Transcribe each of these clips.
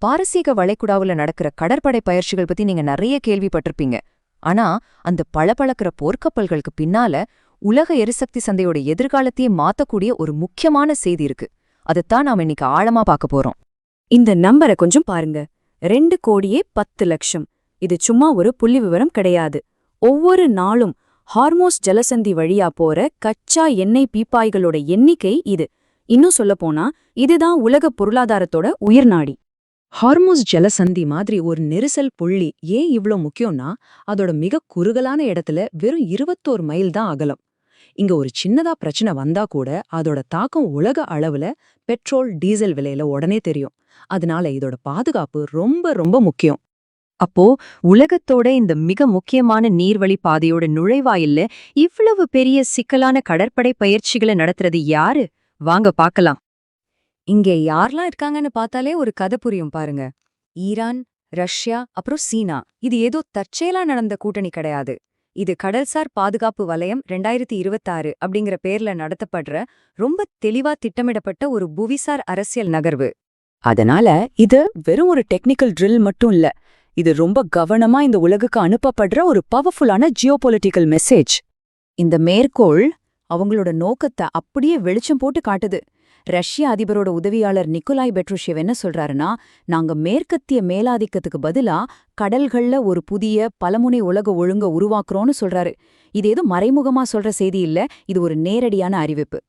பாரசீக வளைகுடாவுல நடக்கிற கடற்படை பயிற்சிகள் பத்தி நீங்க நிறைய கேள்விப்பட்டிருப்பீங்க. ஆனா அந்த பளபளக்கிற போர்க்கப்பல்களுக்கு பின்னால உலக எரிசக்தி சந்தையோட எதிர்காலத்தையே மாத்தக்கூடிய ஒரு முக்கியமான செய்தி இருக்கு. அதைத்தான் நாம இன்னைக்கு ஆழமா பார்க்க போறோம். இந்த நம்பரை கொஞ்சம் பாருங்க. 2,10,00,000. இது சும்மா ஒரு புள்ளி விவரம் கிடையாது. ஒவ்வொரு நாளும் ஹார்மோஸ் ஜலசந்தி வழியா போற கச்சா எண்ணெய் பீப்பாய்களோட எண்ணிக்கை இது. இன்னும் சொல்லப்போனா இதுதான் உலக பொருளாதாரத்தோட உயிர்நாடி. ஹார்மோஸ் ஜலசந்தி மாதிரி ஒரு நெரிசல் புள்ளி ஏன் இவ்ளோ முக்கியம்னா, அதோட மிக குறுகலான இடத்துல வெறும் 21 மைல் தான் அகலம். இங்க ஒரு சின்னதா பிரச்சனை வந்தா கூட அதோட தாக்கம் உலக அளவுல பெட்ரோல் டீசல் விலையில உடனே தெரியும். அதனால இதோட பாதுகாப்பு ரொம்ப ரொம்ப முக்கியம். அப்போ உலகத்தோட இந்த மிக முக்கியமான நீர்வழி பாதையோட நுழைவாயில்ல இவ்வளவு பெரிய சிக்கலான கடற்படை பயிற்சிகளை நடத்துறது யாரு? வாங்க பார்க்கலாம். இங்கே யாரெல்லாம் இருக்காங்கன்னு பார்த்தாலே ஒரு கதை புரியும் பாருங்க. ஈரான், ரஷ்யா, அப்புறம் சீனா. இது ஏதோ தற்செயலா நடந்த கூட்டணி கிடையாது. இது கடல்சார் பாதுகாப்பு வலயம் 2026 அப்படிங்கிற பேர்ல நடத்தப்படுற ரொம்ப தெளிவா திட்டமிடப்பட்ட ஒரு புவிசார் அரசியல் நகர்வு. அதனால இது வெறும் ஒரு டெக்னிக்கல் ட்ரில் மட்டும் இல்ல. இது ரொம்ப கவனமா இந்த உலகுக்கு அனுப்பப்படுற ஒரு பவர்ஃபுல்லான ஜியோபொலிட்டிக்கல் மெசேஜ். இந்த மேற்கோள் அவங்களோட நோக்கத்தை அப்படியே வெளிச்சம் போட்டு காட்டுது. ரஷ்ய அதிபரோட உதவியாளர் நிக்கோலாய் பெட்ருஷேவ் என்ன சொல்றாருன்னா, நாங்க மேற்கத்திய மேலாதிக்கத்துக்கு பதிலா கடல்கள்ல ஒரு புதிய பலமுனை உலக ஒழுங்க உருவாக்குறோம்னு சொல்றாரு. இது ஏதோ மறைமுகமா சொல்ற செய்தி இல்ல, இது ஒரு நேரடியான அறிவிப்பு.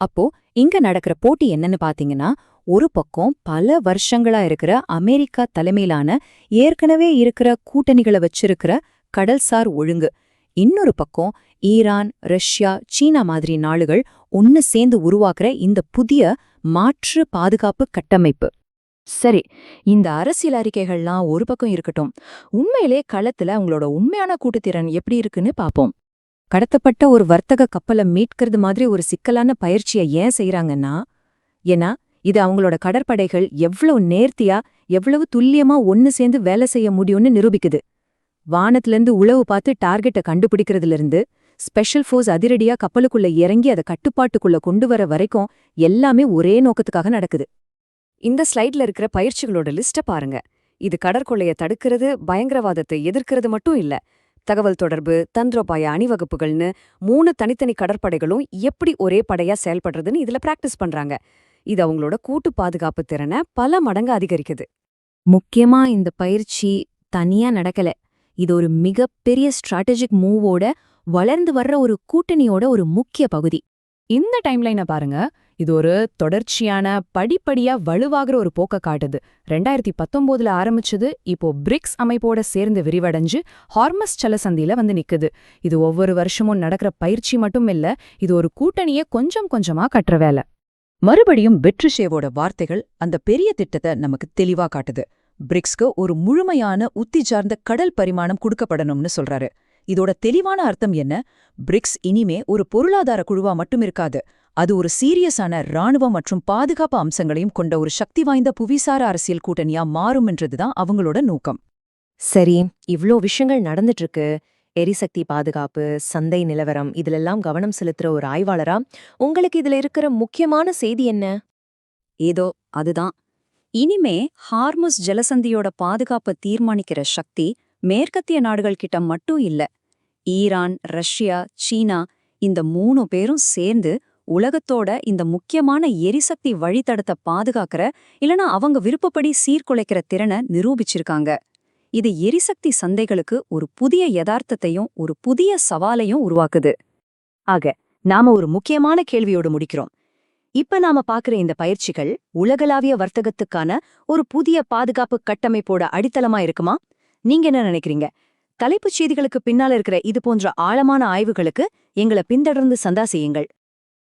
அப்போ இங்க நடக்கிற போட்டி என்னன்னு பாத்தீங்கன்னா, ஒரு பக்கம் பல வருஷங்களா இருக்கிற அமெரிக்கா தலைமையிலான ஏற்கனவே இருக்கிற கூட்டணிகளை வச்சிருக்கிற கடல்சார் ஒழுங்கு, இன்னொரு பக்கம் ஈரான், ரஷ்யா, சீனா மாதிரி நாடுகள் ஒன்னு சேர்ந்து உருவாக்குற இந்த புதிய மாற்று பாதுகாப்பு கட்டமைப்பு. சரி, இந்த அரசியல் அறிக்கைகள்லாம் ஒரு பக்கம் இருக்கட்டும். உண்மையிலே களத்துல அவங்களோட உண்மையான கூட்டுத்திறன் எப்படி இருக்குன்னு பாப்போம். கடத்தப்பட்ட ஒரு வர்த்தக கப்பலை மீட்கிறது மாதிரி ஒரு சிக்கலான பயிற்சியை ஏன் செய்யறாங்கன்னா, ஏன்னா இது அவங்களோட கடற்படைகள் எவ்வளவு நேர்த்தியா எவ்வளவு துல்லியமா ஒன்னு சேர்ந்து வேலை செய்ய முடியும்னு நிரூபிக்குது. வானத்திலிருந்து உளவு பார்த்து டார்கெட்டை கண்டுபிடிக்கிறதுல இருந்து ஸ்பெஷல் ஃபோர்ஸ் அதிரடியா கப்பலுக்குள்ள இறங்கி அதை கட்டுப்பாட்டுக்குள்ள கொண்டு வர வரைக்கும் எல்லாமே ஒரே நோக்கத்துக்காக நடக்குது. இந்த ஸ்லைட்ல இருக்கிற பயிற்சிகளோட லிஸ்ட பாருங்க. இது கடற்கொள்ளையை தடுக்கிறது, பயங்கரவாதத்தை எதிர்க்கிறது மட்டும் இல்ல. தகவல் தொடர்பு, தந்திரோபாய அணிவகுப்புகள்னு 3 தனித்தனி கடற்படைகளும் எப்படி ஒரே படையா செயல்படுறதுன்னு இதுல பிராக்டிஸ் பண்றாங்க. இது அவங்களோட கூட்டு பாதுகாப்பு திறனை பல மடங்கு அதிகரிக்குது. முக்கியமா இந்த பயிற்சி தனியா நடக்கல. இது ஒரு மிகப்பெரிய ஸ்ட்ராட்டஜிக் மூவோட வளர்ந்து வர்ற ஒரு கூட்டணியோட ஒரு முக்கிய பகுதி. இந்த டைம்லைனை பாருங்க. இது ஒரு தொடர்ச்சியான படிப்படியா வலுவாகிற ஒரு போக்க காட்டுது. 2019 ஆரம்பிச்சது, இப்போ பிரிக்ஸ் அமைப்போட சேர்ந்து விரிவடைஞ்சு ஹார்மஸ் ஜலசந்தியில வந்து நிக்குது. இது ஒவ்வொரு வருஷமும் நடக்கிற பயிற்சி மட்டும் இல்ல, இது ஒரு கூட்டணியை கொஞ்சம் கொஞ்சமா கட்டுற வேலை. மறுபடியும் பெட்ருஷேவோட வார்த்தைகள் அந்த பெரிய திட்டத்தை நமக்கு தெளிவா காட்டுது. பிரிக்ஸ்க்கு ஒரு முழுமையான உத்தி சார்ந்த கடல் பரிமாணம் கொடுக்கப்படணும்னு சொல்றாரு. இதோட தெளிவான அர்த்தம் என்ன? பிரிக்ஸ் இனிமே ஒரு பொருளாதார குழுவா மட்டும் இருக்காது, அது ஒரு சீரியஸான இராணுவ மற்றும் பாதுகாப்பு அம்சங்களையும் கொண்ட ஒரு சக்தி வாய்ந்த புவிசார அரசியல் கூட்டணியா மாறும்ன்றதுதான் அவங்களோட நோக்கம். சரி, இவ்ளோ விஷயங்கள் நடந்துட்டு இருக்கு. எரிசக்தி பாதுகாப்பு, சந்தை நிலவரம், இதுலெல்லாம் கவனம் செலுத்துற ஒரு ஆய்வாளரா உங்களுக்கு இதுல இருக்கிற முக்கியமான செய்தி என்ன? ஏதோ அதுதான். இனிமே ஹார்முஸ் ஜலசந்தியோட பாதுகாப்பை தீர்மானிக்கிற சக்தி மேற்கத்திய நாடுகள் கிட்ட மட்டும் இல்ல. ஈரான், ரஷ்யா, சீனா, இந்த 3 பேரும் சேர்ந்து உலகத்தோட இந்த முக்கியமான எரிசக்தி வழித்தடத்தை பாதுகாக்கிற, இல்லனா அவங்க விருப்பப்படி சீர்குலைக்கிற திறனை நிரூபிச்சிருக்காங்க. இது எரிசக்தி சந்தைகளுக்கு ஒரு புதிய யதார்த்தத்தையும் ஒரு புதிய சவாலையும் உருவாக்குது. ஆக நாம ஒரு முக்கியமான கேள்வியோடு முடிக்கிறோம். இப்ப நாம பாக்குற இந்த பயிற்சிகள் உலகளாவிய வர்த்தகத்துக்கான ஒரு புதிய பாதுகாப்பு கட்டமைப்போட அடித்தளமா இருக்குமா? நீங்க என்ன நினைக்கிறீங்க? தலைப்புச் செய்திகளுக்கு பின்னால இருக்கிற இது போன்ற ஆழமான ஆய்வுகளுக்கு எங்களை பின்தொடர்ந்து சந்தா செய்யுங்கள்.